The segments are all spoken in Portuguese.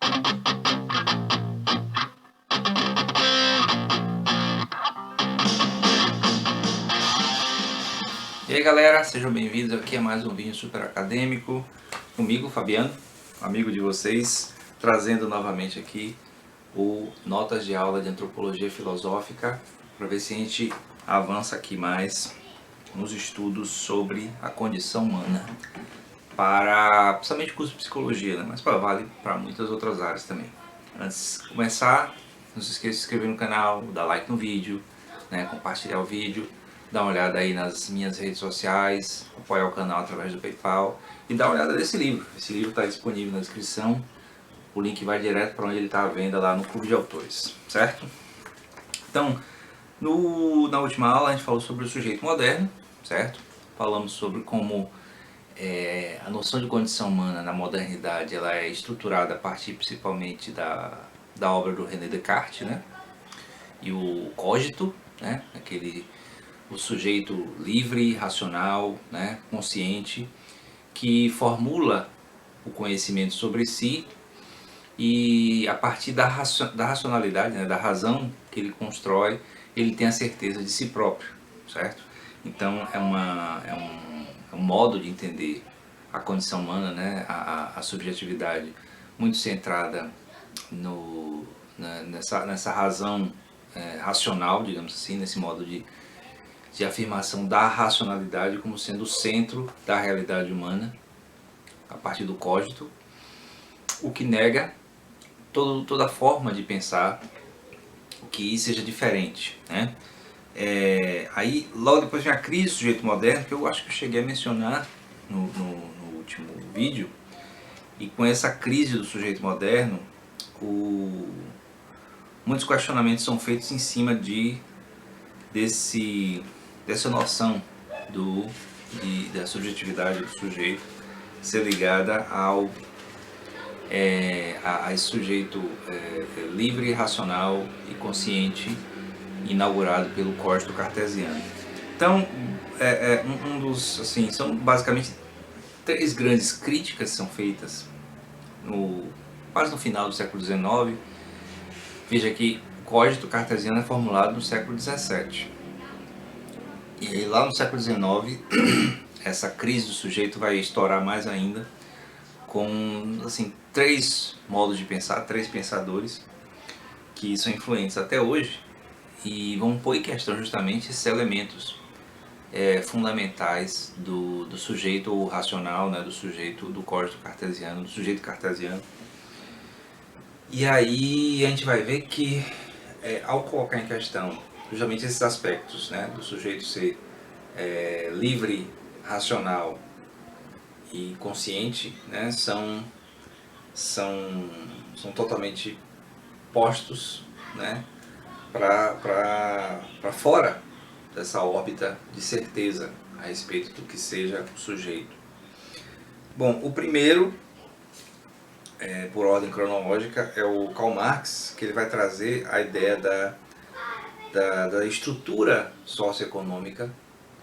E aí galera, sejam bem-vindos aqui a mais um vídeo super acadêmico, comigo Fabiano, amigo de vocês, trazendo novamente aqui o Notas de Aula de Antropologia Filosófica, para ver se a gente avança aqui mais nos estudos sobre a condição humana, para principalmente curso de psicologia, né? Mas vale para muitas outras áreas também. Antes de começar, não se esqueça de se inscrever no canal, dar like no vídeo, né? Compartilhar o vídeo, dar uma olhada aí nas minhas redes sociais, apoiar o canal através do PayPal e dar uma olhada nesse livro. Esse livro está disponível na descrição, o link vai direto para onde ele está à venda lá no Clube de Autores, certo? Então, na última aula a gente falou sobre o sujeito moderno, certo? Falamos sobre como a noção de condição humana na modernidade ela é estruturada a partir principalmente da obra do René Descartes, né? E o cogito, né? O sujeito livre, racional, né? Consciente, que formula o conhecimento sobre si e a partir da racionalidade, né? Da razão que ele constrói, ele tem a certeza de si próprio, certo? Então é um modo de entender a condição humana, né? A subjetividade muito centrada nessa razão racional, digamos assim, nesse modo de afirmação da racionalidade como sendo o centro da realidade humana, a partir do cogito, o que nega toda forma de pensar que seja diferente, né? Aí logo depois vem a crise do sujeito moderno, que eu acho que eu cheguei a mencionar no último vídeo, e com essa crise do sujeito moderno, muitos questionamentos são feitos em cima dessa noção da subjetividade do sujeito ser ligada a esse sujeito livre, racional e consciente, inaugurado pelo cogito cartesiano. Então, são basicamente três grandes críticas que são feitas quase no final do século XIX. Veja que o cogito cartesiano é formulado no século XVII. E aí, lá no século XIX, essa crise do sujeito vai estourar mais ainda, com três modos de pensar, três pensadores que são influentes até hoje e vão pôr em questão justamente esses elementos fundamentais do sujeito racional, né, do sujeito do cogito cartesiano, do sujeito cartesiano. E aí a gente vai ver que ao colocar em questão justamente esses aspectos, né, do sujeito ser livre, racional e consciente, né, são totalmente postos, né, para fora dessa órbita de certeza a respeito do que seja o sujeito. Bom, o primeiro, por ordem cronológica, é o Karl Marx, que ele vai trazer a ideia da estrutura socioeconômica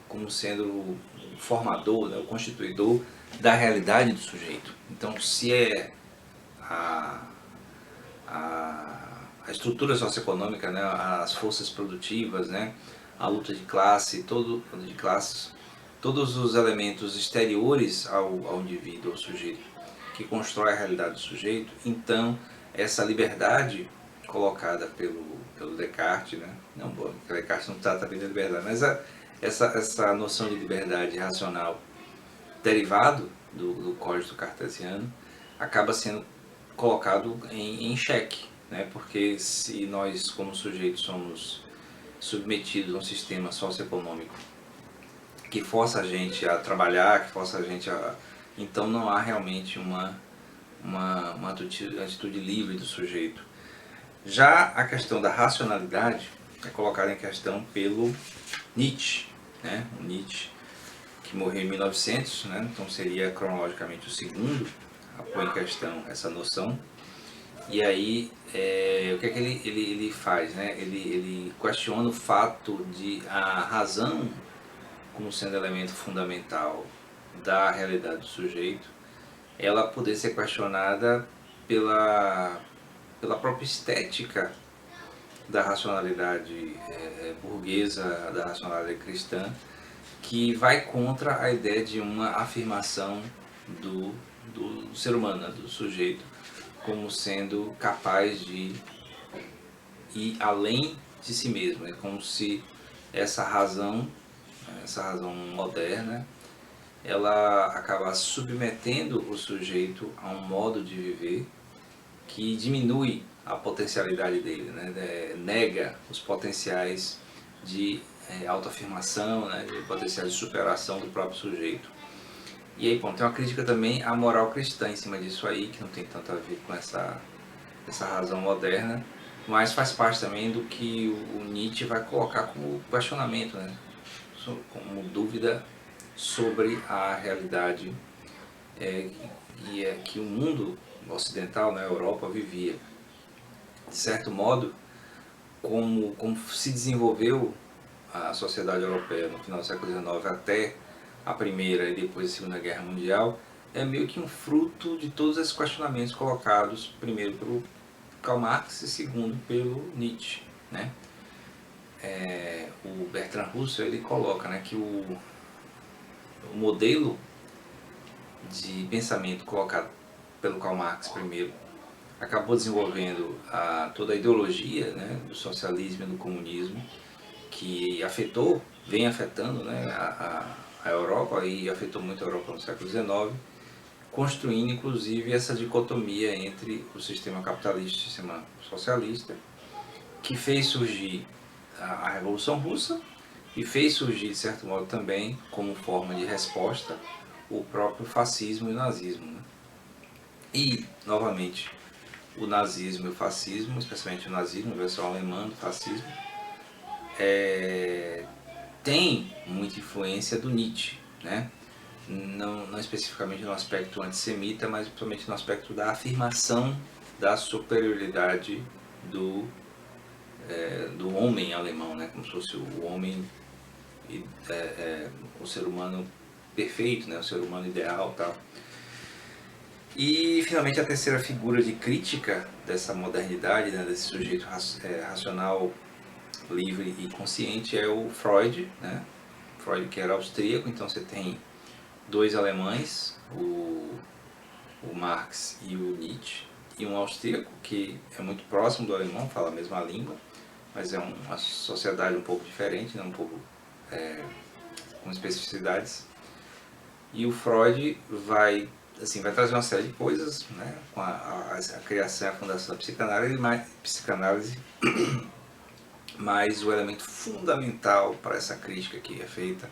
como sendo o formador, né, o constituidor da realidade do sujeito. Então, se a estrutura socioeconômica, né, as forças produtivas, né, a luta de classe, todos os elementos exteriores ao indivíduo, ao sujeito, que constrói a realidade do sujeito, então essa liberdade colocada pelo Descartes, né, não, Descartes não trata bem da liberdade, mas essa noção de liberdade racional derivado do cogito cartesiano acaba sendo colocado em xeque, né? Porque se nós como sujeitos somos submetidos a um sistema socioeconômico que força a gente a trabalhar, que força a gente então não há realmente uma atitude livre do sujeito. Já a questão da racionalidade é colocada em questão pelo Nietzsche, né? O Nietzsche, que morreu em 1900, né? Então seria cronologicamente o segundo a pôr em questão essa noção. E aí, o que é que ele faz, né? Ele questiona o fato de a razão como sendo elemento fundamental da realidade do sujeito, ela poder ser questionada pela própria estética da racionalidade burguesa, da racionalidade cristã, que vai contra a ideia de uma afirmação do ser humano, né, do sujeito, como sendo capaz de ir além de si mesmo. É como se essa razão moderna, ela acabasse submetendo o sujeito a um modo de viver que diminui a potencialidade dele, né? Nega os potenciais de autoafirmação, né? De potenciais de superação do próprio sujeito. E aí, bom, tem uma crítica também à moral cristã em cima disso aí, que não tem tanto a ver com essa razão moderna, mas faz parte também do que o Nietzsche vai colocar como questionamento, né? Como dúvida sobre a realidade que o mundo ocidental, na Europa, vivia. De certo modo, como se desenvolveu a sociedade europeia no final do século XIX até a Primeira e depois a Segunda Guerra Mundial, é meio que um fruto de todos esses questionamentos colocados, primeiro pelo Karl Marx e segundo pelo Nietzsche, né? O Bertrand Russell, ele coloca, né, que o modelo de pensamento colocado pelo Karl Marx primeiro acabou desenvolvendo toda a ideologia, né, do socialismo e do comunismo, que vem afetando, né, a Europa, e afetou muito a Europa no século XIX, construindo inclusive essa dicotomia entre o sistema capitalista e o sistema socialista, que fez surgir a Revolução Russa e fez surgir, de certo modo, também, como forma de resposta, o próprio fascismo e o nazismo, né? E, novamente, o nazismo e o fascismo, especialmente o nazismo, a versão alemã do fascismo, tem muita influência do Nietzsche, né? Não especificamente no aspecto antissemita, mas principalmente no aspecto da afirmação da superioridade do homem alemão, né? Como se fosse o homem, o ser humano perfeito, né? O ser humano ideal, tal. E finalmente a terceira figura de crítica dessa modernidade, né? Desse sujeito racional, livre e consciente, é o Freud, né? Freud, que era austríaco, então você tem dois alemães, o Marx e o Nietzsche, e um austríaco que é muito próximo do alemão, fala a mesma língua, mas é uma sociedade um pouco diferente, né? Um pouco com especificidades. E o Freud vai trazer uma série de coisas, né, com a criação e a fundação da psicanálise, mas o elemento fundamental para essa crítica que é feita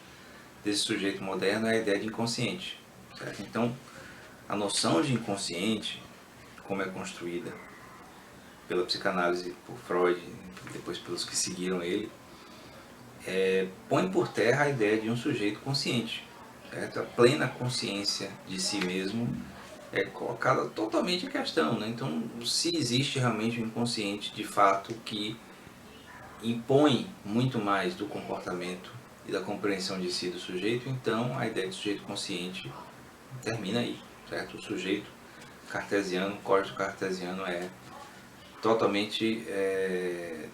desse sujeito moderno é a ideia de inconsciente, certo? Então, a noção de inconsciente, como é construída pela psicanálise, por Freud, depois pelos que seguiram ele, põe por terra a ideia de um sujeito consciente. Certo? A plena consciência de si mesmo é colocada totalmente em questão, né? Então, se existe realmente um inconsciente de fato que impõe muito mais do comportamento e da compreensão de si do sujeito, então a ideia de sujeito consciente termina aí, certo? O sujeito cartesiano, o código cartesiano é totalmente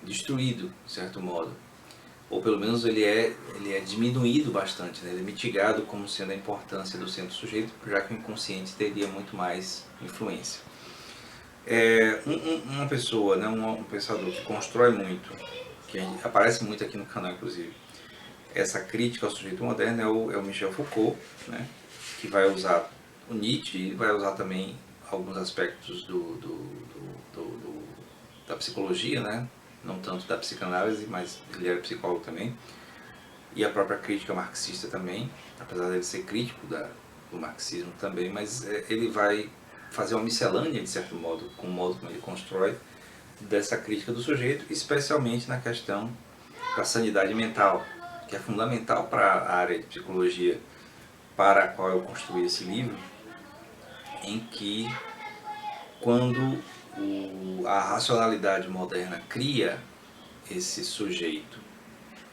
destruído, de certo modo. Ou pelo menos ele é diminuído bastante, né? Ele é mitigado como sendo a importância do centro sujeito, já que o inconsciente teria muito mais influência. Uma pessoa, né, um pensador que constrói muito, que aparece muito aqui no canal inclusive, essa crítica ao sujeito moderno é o Michel Foucault, né, que vai usar o Nietzsche e vai usar também alguns aspectos da psicologia, né? Não tanto da psicanálise, mas ele era psicólogo também, e a própria crítica marxista também, apesar de ser crítico do marxismo também, mas ele vai fazer uma miscelânea, de certo modo, com o modo como ele constrói, dessa crítica do sujeito, especialmente na questão da sanidade mental, que é fundamental para a área de psicologia para a qual eu construí esse livro, em que quando a racionalidade moderna cria esse sujeito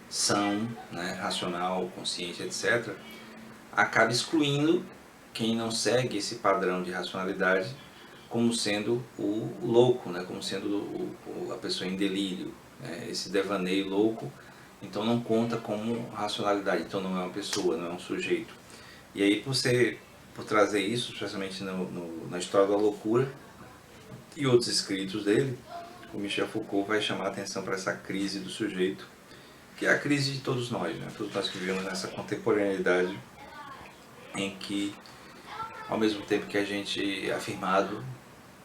são, né, racional, consciente, etc., acaba excluindo quem não segue esse padrão de racionalidade como sendo o louco, né? Como sendo a pessoa em delírio, né? Esse devaneio louco, então não conta como racionalidade, então não é uma pessoa, não é um sujeito. E aí por trazer isso, especialmente na História da Loucura e outros escritos dele, o Michel Foucault vai chamar a atenção para essa crise do sujeito, que é a crise de todos nós, né? Todos nós que vivemos nessa contemporaneidade em que, ao mesmo tempo que a gente é afirmado,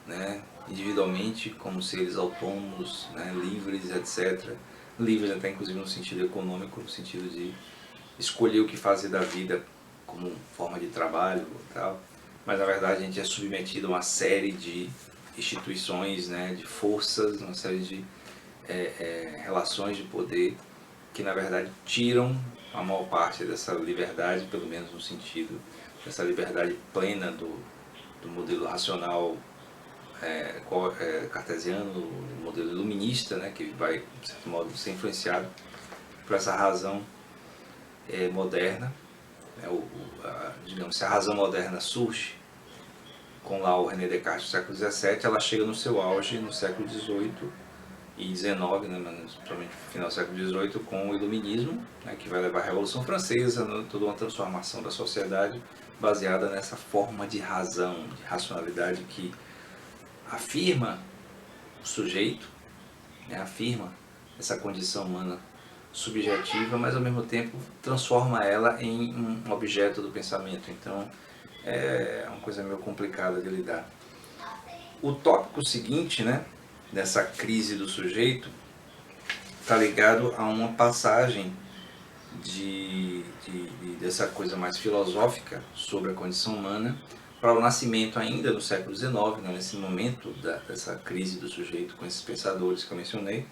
né, individualmente como seres autônomos, né, livres, etc. Livres até inclusive no sentido econômico, no sentido de escolher o que fazer da vida como forma de trabalho e tal. Mas na verdade a gente é submetido a uma série de instituições, né, de forças, uma série de relações de poder que na verdade tiram a maior parte dessa liberdade, pelo menos no sentido dessa liberdade plena do modelo racional cartesiano, o modelo iluminista, né, que vai, de certo modo, ser influenciado por essa razão moderna. Digamos, se a razão moderna surge com lá o René Descartes no século XVII, ela chega no seu auge no século XVIII e XIX, né, principalmente no final do século XVIII, com o Iluminismo, né, que vai levar à Revolução Francesa, né, toda uma transformação da sociedade baseada nessa forma de razão, de racionalidade que afirma o sujeito, né, afirma essa condição humana subjetiva, mas ao mesmo tempo transforma ela em um objeto do pensamento. Então é uma coisa meio complicada de lidar. O tópico seguinte, né, dessa crise do sujeito, está ligado a uma passagem dessa coisa mais filosófica sobre a condição humana para o nascimento ainda no século XIX, né, nesse momento dessa crise do sujeito com esses pensadores que eu mencionei,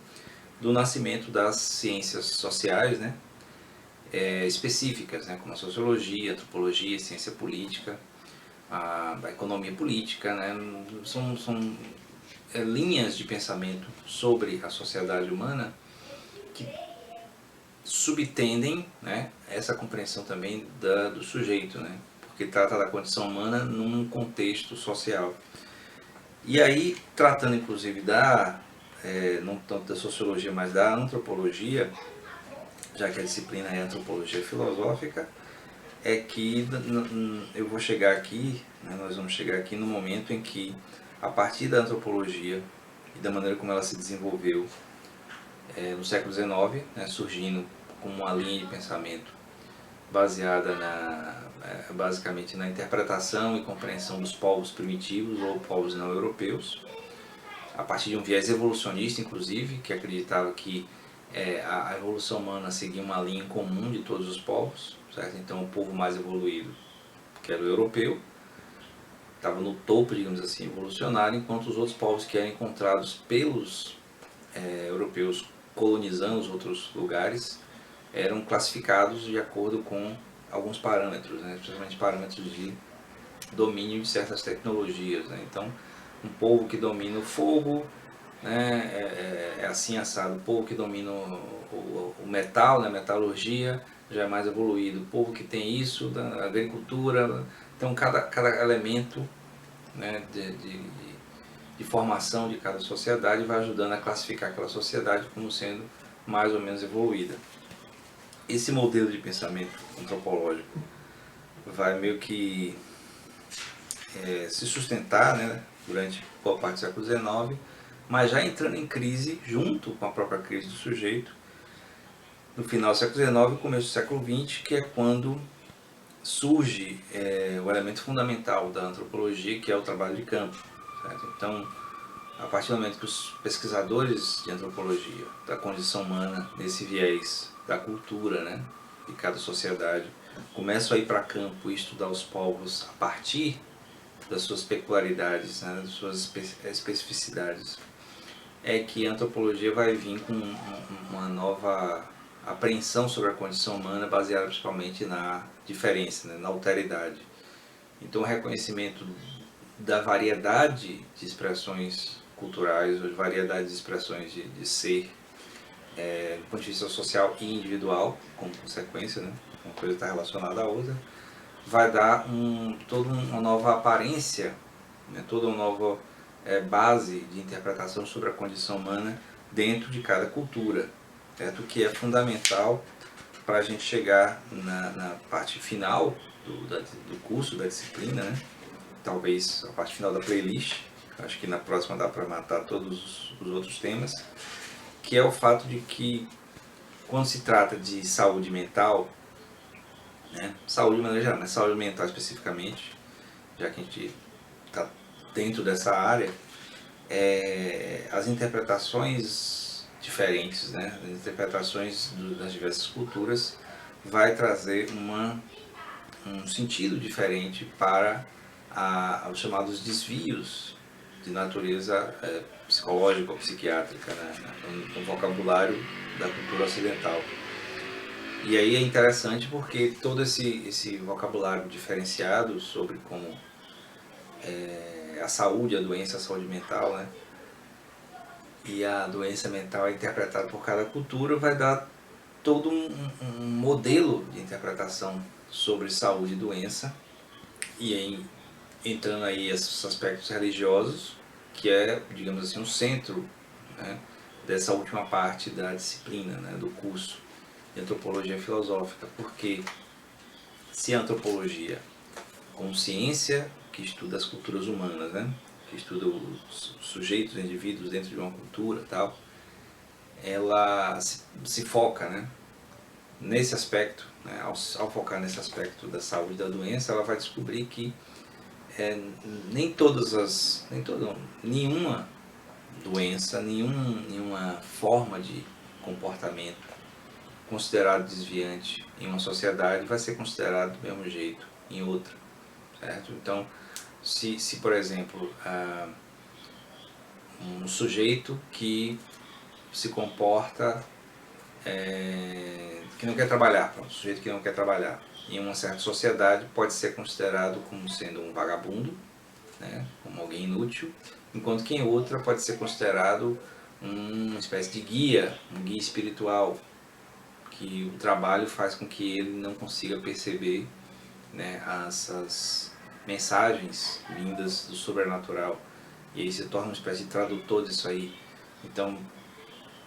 do nascimento das ciências sociais, né, específicas, né, como a sociologia, a antropologia, a ciência política, a economia política, né, são linhas de pensamento sobre a sociedade humana que subtendem, né, essa compreensão também do sujeito, né, porque trata da condição humana num contexto social. E aí, tratando inclusive não tanto da sociologia, mas da antropologia, já que a disciplina é antropologia filosófica, é que eu vou chegar aqui, né, nós vamos chegar aqui no momento em que, a partir da antropologia e da maneira como ela se desenvolveu no século XIX, né, surgindo como uma linha de pensamento baseada basicamente na interpretação e compreensão dos povos primitivos ou povos não europeus, a partir de um viés evolucionista, inclusive, que acreditava que a evolução humana seguia uma linha comum de todos os povos, certo? Então o povo mais evoluído, que era o europeu, estava no topo, digamos assim, evolucionário, enquanto os outros povos que eram encontrados pelos europeus colonizando os outros lugares eram classificados de acordo com alguns parâmetros, né? Principalmente parâmetros de domínio de certas tecnologias, né? Então, um povo que domina o fogo, né, é assim assado. O povo que domina o metal, né, metalurgia, já é mais evoluído. O povo que tem isso, da agricultura. Então, cada elemento, né, de formação de cada sociedade vai ajudando a classificar aquela sociedade como sendo mais ou menos evoluída. Esse modelo de pensamento antropológico vai meio que se sustentar, né, durante boa parte do século XIX, mas já entrando em crise junto com a própria crise do sujeito no final do século XIX e começo do século XX, que é quando surge o elemento fundamental da antropologia, que é o trabalho de campo, certo? Então, a partir do momento que os pesquisadores de antropologia da condição humana, nesse viés da cultura, né, de cada sociedade, começam a ir para campo e estudar os povos a partir das suas peculiaridades, né, das suas especificidades, é que a antropologia vai vir com uma nova apreensão sobre a condição humana baseada principalmente na diferença, né, na alteridade. Então o reconhecimento da variedade de expressões culturais, ou de variedade de expressões de ser, do ponto de vista social e individual, como consequência, né, uma coisa está relacionada à outra, vai dar toda uma nova aparência né, toda uma nova base de interpretação sobre a condição humana dentro de cada cultura, certo? O que é fundamental para a gente chegar na parte final do curso, da disciplina, né? Talvez a parte final da playlist, acho que na próxima dá para matar todos os outros temas, que é o fato de que quando se trata de saúde mental, né, saúde de maneira geral, mas saúde mental especificamente, já que a gente está dentro dessa área, as interpretações diferentes, né, as interpretações das diversas culturas vai trazer um sentido diferente para os chamados desvios de natureza psicológica ou psiquiátrica, né, no vocabulário da cultura ocidental. E aí é interessante porque todo esse vocabulário diferenciado sobre como a saúde, a doença, a saúde mental, né, e a doença mental é interpretada por cada cultura, vai dar todo um modelo de interpretação sobre saúde e doença, e aí entrando aí esses aspectos religiosos, que é, digamos assim, um centro, né, dessa última parte da disciplina, né, do curso de antropologia filosófica, porque se a antropologia, como ciência que estuda as culturas humanas, né, que estuda os sujeitos, os indivíduos dentro de uma cultura, tal, ela se foca, né, nesse aspecto, né, ao focar nesse aspecto da saúde e da doença, ela vai descobrir que nenhuma doença, nenhuma forma de comportamento considerado desviante em uma sociedade vai ser considerado do mesmo jeito em outra, certo? Então, se por exemplo, um sujeito que se comporta que não quer trabalhar, um sujeito que não quer trabalhar em uma certa sociedade pode ser considerado como sendo um vagabundo, né, como alguém inútil, enquanto que em outra pode ser considerado uma espécie de guia, um guia espiritual, que o trabalho faz com que ele não consiga perceber, né, essas mensagens vindas do sobrenatural, e aí se torna uma espécie de tradutor disso aí. Então,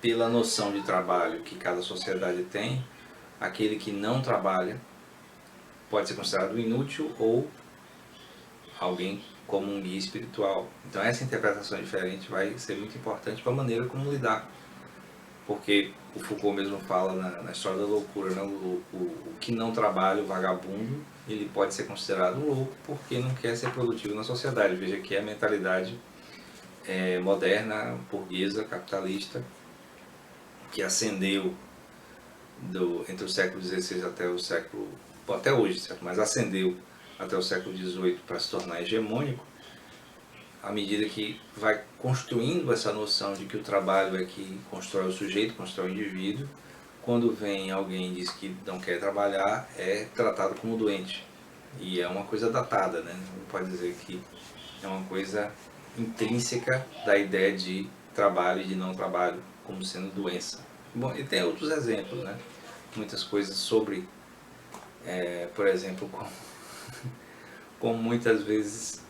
pela noção de trabalho que cada sociedade tem, aquele que não trabalha pode ser considerado inútil ou alguém como um guia espiritual. Então essa interpretação diferente vai ser muito importante para a maneira como lidar. Porque o Foucault mesmo fala na história da loucura, né? O que não trabalha, o vagabundo, ele pode ser considerado um louco porque não quer ser produtivo na sociedade. Veja que é a mentalidade moderna, burguesa, capitalista, que ascendeu entre o século XVI até hoje, certo? Mas ascendeu até o século XVIII para se tornar hegemônico, à medida que vai construindo essa noção de que o trabalho é que constrói o sujeito, constrói o indivíduo. Quando vem alguém e diz que não quer trabalhar, é tratado como doente. E é uma coisa datada, né? Não pode dizer que é uma coisa intrínseca da ideia de trabalho e de não trabalho como sendo doença. Bom, e tem outros exemplos, né? Muitas coisas sobre, por exemplo, como muitas vezes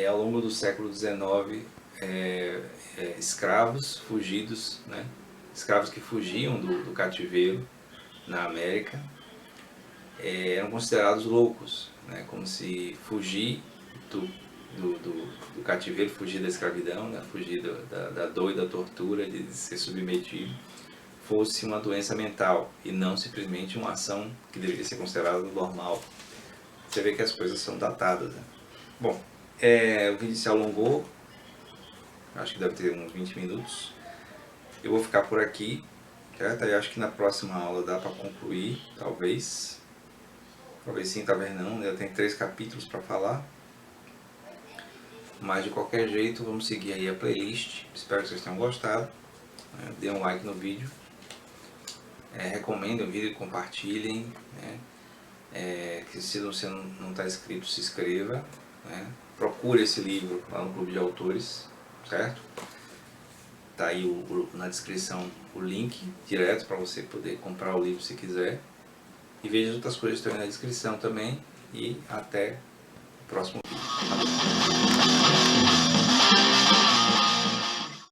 ao longo do século XIX, escravos fugidos, né? Escravos que fugiam do cativeiro na América eram considerados loucos, né? Como se fugir do cativeiro, fugir da escravidão, né? Fugir da dor e da tortura de ser submetido, fosse uma doença mental e não simplesmente uma ação que deveria ser considerada normal. Você vê que as coisas são datadas, né? Bom, o vídeo se alongou, acho que deve ter uns 20 minutos. Eu vou ficar por aqui, certo? Eu acho que na próxima aula dá para concluir, talvez. Talvez sim, talvez não. Eu tenho 3 capítulos para falar. Mas de qualquer jeito, vamos seguir aí a playlist. Espero que vocês tenham gostado. Dê um like no vídeo. Recomendem o vídeo, compartilhem, né? Que se você não está inscrito, se inscreva, né? Procure esse livro lá no Clube de Autores, certo? Tá aí na descrição o link direto para você poder comprar o livro se quiser. E veja outras coisas também na descrição também. E até o próximo vídeo.